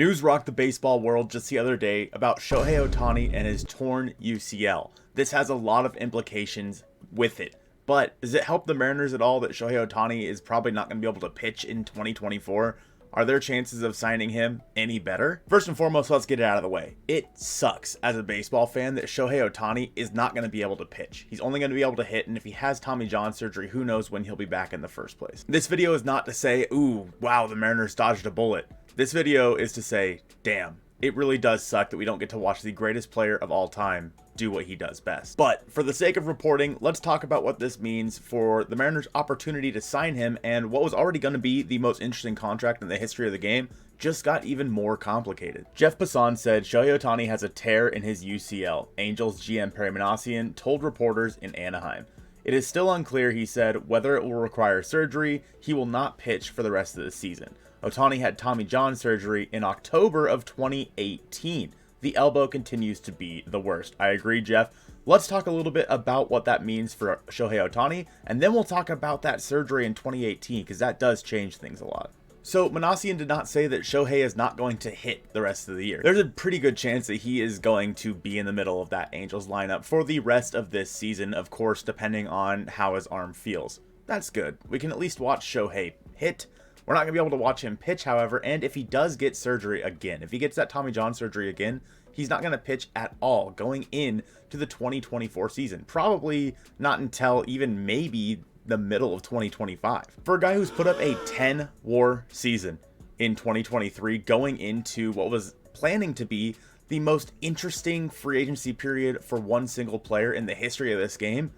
News rocked the baseball world just the other day about Shohei Ohtani and his torn UCL. This has a lot of implications with it. But does it help the Mariners at all that Shohei Ohtani is probably not going to be able to pitch in 2024? Are their chances of signing him any better? First and foremost, let's get it out of the way. It sucks as a baseball fan that Shohei Ohtani is not going to be able to pitch. He's only going to be able to hit, and if he has Tommy John surgery, who knows when he'll be back in the first place. This video is not to say, ooh, wow, the Mariners dodged a bullet. This video is to say, damn, it really does suck that we don't get to watch the greatest player of all time do what he does best. But for the sake of reporting, let's talk about what this means for the Mariners' opportunity to sign him, and what was already going to be the most interesting contract in the history of the game just got even more complicated. Jeff Passan said Shohei Ohtani has a tear in his UCL, Angels GM Perry Minasian told reporters in Anaheim. It is still unclear, he said, whether it will require surgery. He will not pitch for the rest of the season. Ohtani had Tommy John surgery in October of 2018. The elbow continues to be the worst. I agree, Jeff. Let's talk a little bit about what that means for Shohei Ohtani, and then we'll talk about that surgery in 2018, because that does change things a lot. So Minasian did not say that Shohei is not going to hit the rest of the year. There's a pretty good chance that he is going to be in the middle of that Angels lineup for the rest of this season, of course, depending on how his arm feels. That's good. We can at least watch Shohei hit. We're not going to be able to watch him pitch, however, and if he does get surgery again, if he gets that Tommy John surgery again, he's not going to pitch at all going into the 2024 season. Probably not until even maybe the middle of 2025. For a guy who's put up a 10-WAR season in 2023, going into what was planning to be the most interesting free agency period for one single player in the history of this game,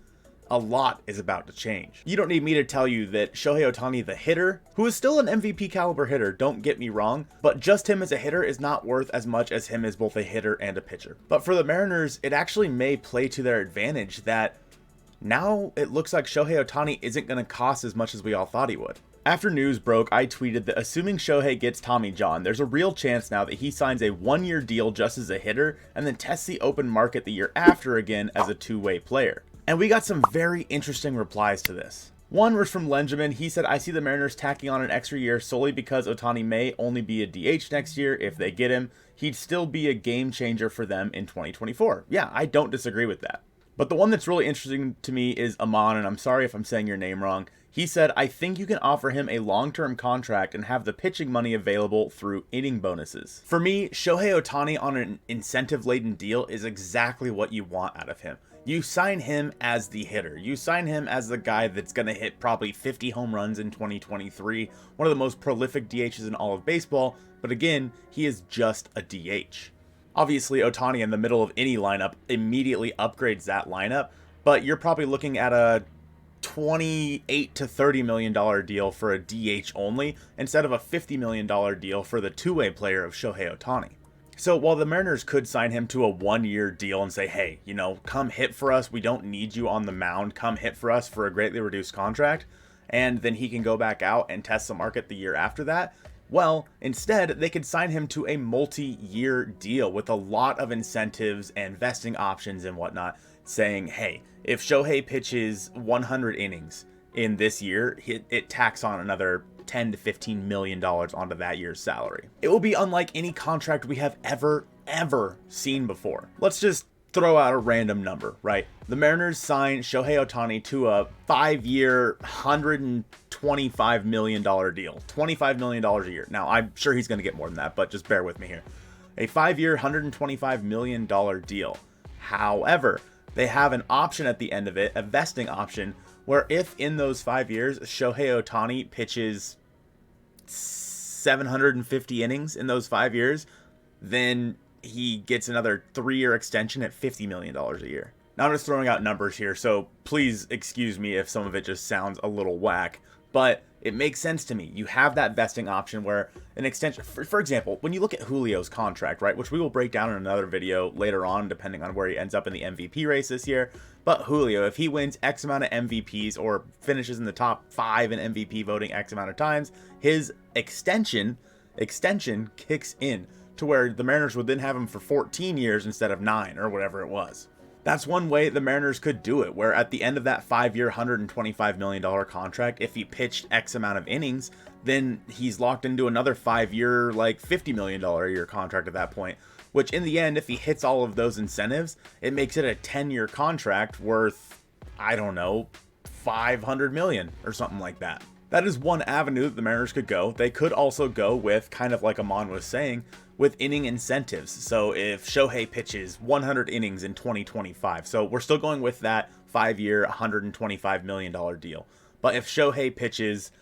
a lot is about to change. You don't need me to tell you that Shohei Ohtani, the hitter, who is still an MVP caliber hitter, don't get me wrong, but just him as a hitter is not worth as much as him as both a hitter and a pitcher. But for the Mariners, it actually may play to their advantage that now it looks like Shohei Ohtani isn't going to cost as much as we all thought he would. After news broke, I tweeted that assuming Shohei gets Tommy John, there's a real chance now that he signs a one-year deal just as a hitter and then tests the open market the year after again as a two-way player. And we got some very interesting replies to this. One was from Lenjamin. He said, I see the Mariners tacking on an extra year solely because Ohtani may only be a DH next year. If they get him, he'd still be a game changer for them in 2024. Yeah, I don't disagree with that. But the one that's really interesting to me is Amon, and I'm sorry if I'm saying your name wrong. He said, I think you can offer him a long-term contract and have the pitching money available through inning bonuses. For me, Shohei Ohtani on an incentive-laden deal is exactly what you want out of him. You sign him as the hitter. You sign him as the guy that's going to hit probably 50 home runs in 2023, one of the most prolific DHs in all of baseball, but again, he is just a DH. Obviously, Ohtani in the middle of any lineup immediately upgrades that lineup, but you're probably looking at a $28 to $30 million deal for a DH only, instead of a $50 million deal for the two-way player of Shohei Ohtani. So while the Mariners could sign him to a one-year deal and say, hey, you know, come hit for us, we don't need you on the mound, come hit for us for a greatly reduced contract, and then he can go back out and test the market the year after that, well, instead, they could sign him to a multi-year deal with a lot of incentives and vesting options and whatnot, saying, hey, if Shohei pitches 100 innings in this year, it tacks on another $10 to $15 million onto that year's salary. It will be unlike any contract we have ever seen before. Let's just throw out a random number, right? The Mariners signed Shohei Ohtani to a 5-year, $125 million deal. $25 million a year. Now, I'm sure he's going to get more than that, but just bear with me here. A 5-year, $125 million deal. However, they have an option at the end of it, a vesting option, where if in those 5 years, Shohei Ohtani pitches 750 innings in those 5 years, then he gets another 3-year extension at $50 million a year. Now I'm just throwing out numbers here, so please excuse me if some of it just sounds a little whack, but it makes sense to me. You have that vesting option where an extension, for example, when you look at Julio's contract, right, which we will break down in another video later on, depending on where he ends up in the MVP race this year. But Julio, if he wins X amount of MVPs or finishes in the top 5 in MVP voting X amount of times, his extension kicks in to where the Mariners would then have him for 14 years instead of 9 or whatever it was. That's one way the Mariners could do it, where at the end of that 5-year, $125 million contract, if he pitched X amount of innings, then he's locked into another 5-year, like $50 million a year contract at that point, which in the end, if he hits all of those incentives, it makes it a 10-year contract worth, I don't know, $500 million or something like that. That is one avenue that the Mariners could go. They could also go with, kind of like Amon was saying, with inning incentives. So if Shohei pitches 100 innings in 2025, so we're still going with that 5-year, $125 million deal. But if Shohei pitches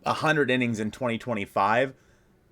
100 innings in 2025,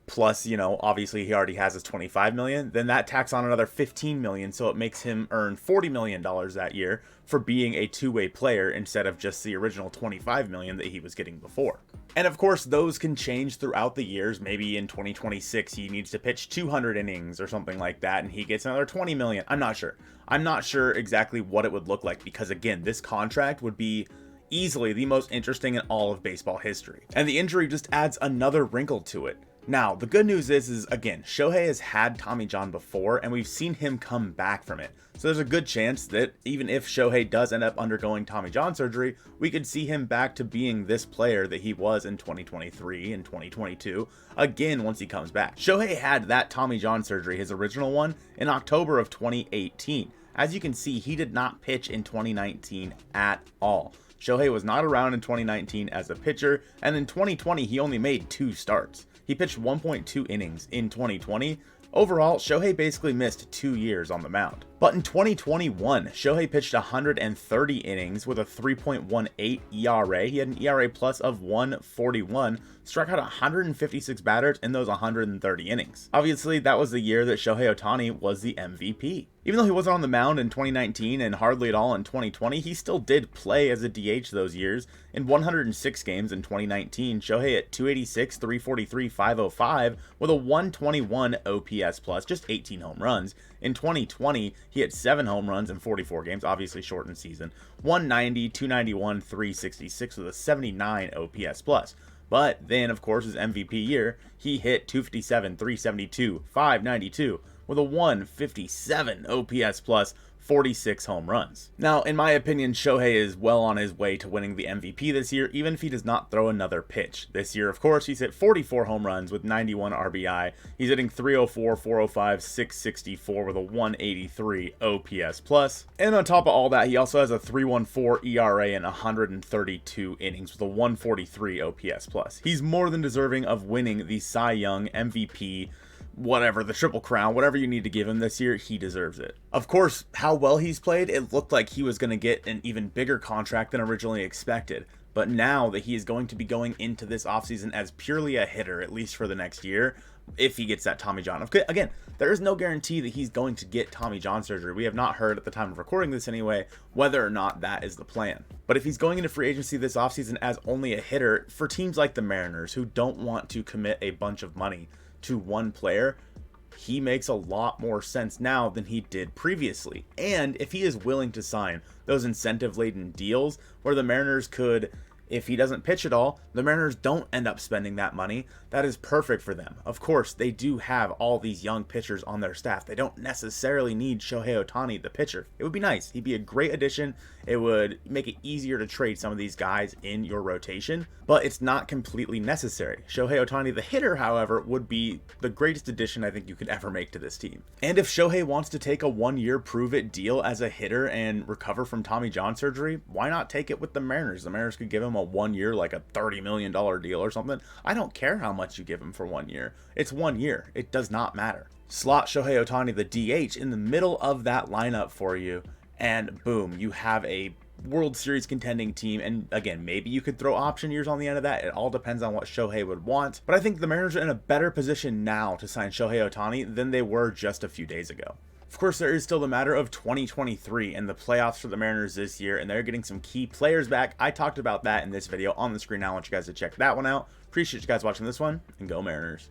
plus, you know, obviously he already has his 25 million, then that tacks on another 15 million, so it makes him earn $40 million that year for being a two-way player instead of just the original 25 million that he was getting before. And of course, those can change throughout the years. Maybe in 2026 he needs to pitch 200 innings or something like that and he gets another 20 million. I'm not sure exactly what it would look like, because again, this contract would be easily the most interesting in all of baseball history. And the injury just adds another wrinkle to it. Now, the good news is again, Shohei has had Tommy John before, and we've seen him come back from it. So there's a good chance that even if Shohei does end up undergoing Tommy John surgery, we could see him back to being this player that he was in 2023 and 2022, again once he comes back. Shohei had that Tommy John surgery, his original one, in October of 2018. As you can see, he did not pitch in 2019 at all. Shohei was not around in 2019 as a pitcher, and in 2020 he only made 2 starts. He pitched 1.2 innings in 2020. Overall, Shohei basically missed 2 years on the mound. But in 2021, Shohei pitched 130 innings with a 3.18 ERA. He had an ERA plus of 141, struck out 156 batters in those 130 innings. Obviously, that was the year that Shohei Ohtani was the MVP. Even though he wasn't on the mound in 2019 and hardly at all in 2020, he still did play as a DH those years. In 106 games in 2019, Shohei at 286, 343, 505 with a 121 OPS plus, just 18 home runs. In 2020, he had 7 home runs in 44 games, obviously shortened season, 190, 291, 366 with a 79 OPS plus. But then, of course, his MVP year, he hit 257, 372, 592 with a 157 OPS plus, 46 home runs. Now, in my opinion, Shohei is well on his way to winning the MVP this year, even if he does not throw another pitch. This year, of course, he's hit 44 home runs with 91 RBI. He's hitting 304, 405, 664 with a 183 OPS plus. And on top of all that, he also has a 3.14 ERA in 132 innings with a 143 OPS plus. He's more than deserving of winning the Cy Young, MVP, whatever, the Triple Crown, whatever you need to give him this year, he deserves it. Of course, how well he's played, it looked like he was going to get an even bigger contract than originally expected. But now that he is going to be going into this offseason as purely a hitter, at least for the next year, if he gets that Tommy John. Again, there is no guarantee that he's going to get Tommy John surgery. We have not heard at the time of recording this anyway, whether or not that is the plan. But if he's going into free agency this offseason as only a hitter, for teams like the Mariners who don't want to commit a bunch of money to one player, he makes a lot more sense now than he did previously. And if he is willing to sign those incentive-laden deals where the Mariners could, if he doesn't pitch at all, the Mariners don't end up spending that money, that is perfect for them. Of course, they do have all these young pitchers on their staff. They don't necessarily need Shohei Ohtani, the pitcher. It would be nice. He'd be a great addition. It would make it easier to trade some of these guys in your rotation, but it's not completely necessary. Shohei Ohtani, the hitter, however, would be the greatest addition I think you could ever make to this team. And if Shohei wants to take a 1-year prove-it deal as a hitter and recover from Tommy John surgery, why not take it with the Mariners? The Mariners could give him a 1 year, like a $30 million deal or something. I don't care how much you give him for 1 year. It's 1 year. It does not matter. Slot Shohei Ohtani, the DH, in the middle of that lineup for you, and boom, you have a World Series contending team. And again, maybe you could throw option years on the end of that. It all depends on what Shohei would want. But I think the Mariners are in a better position now to sign Shohei Ohtani than they were just a few days ago. Of course, there is still the matter of 2023 and the playoffs for the Mariners this year, and they're getting some key players back. I talked about that in this video on the screen now. I want you guys to check that one out. Appreciate you guys watching this one, and go Mariners.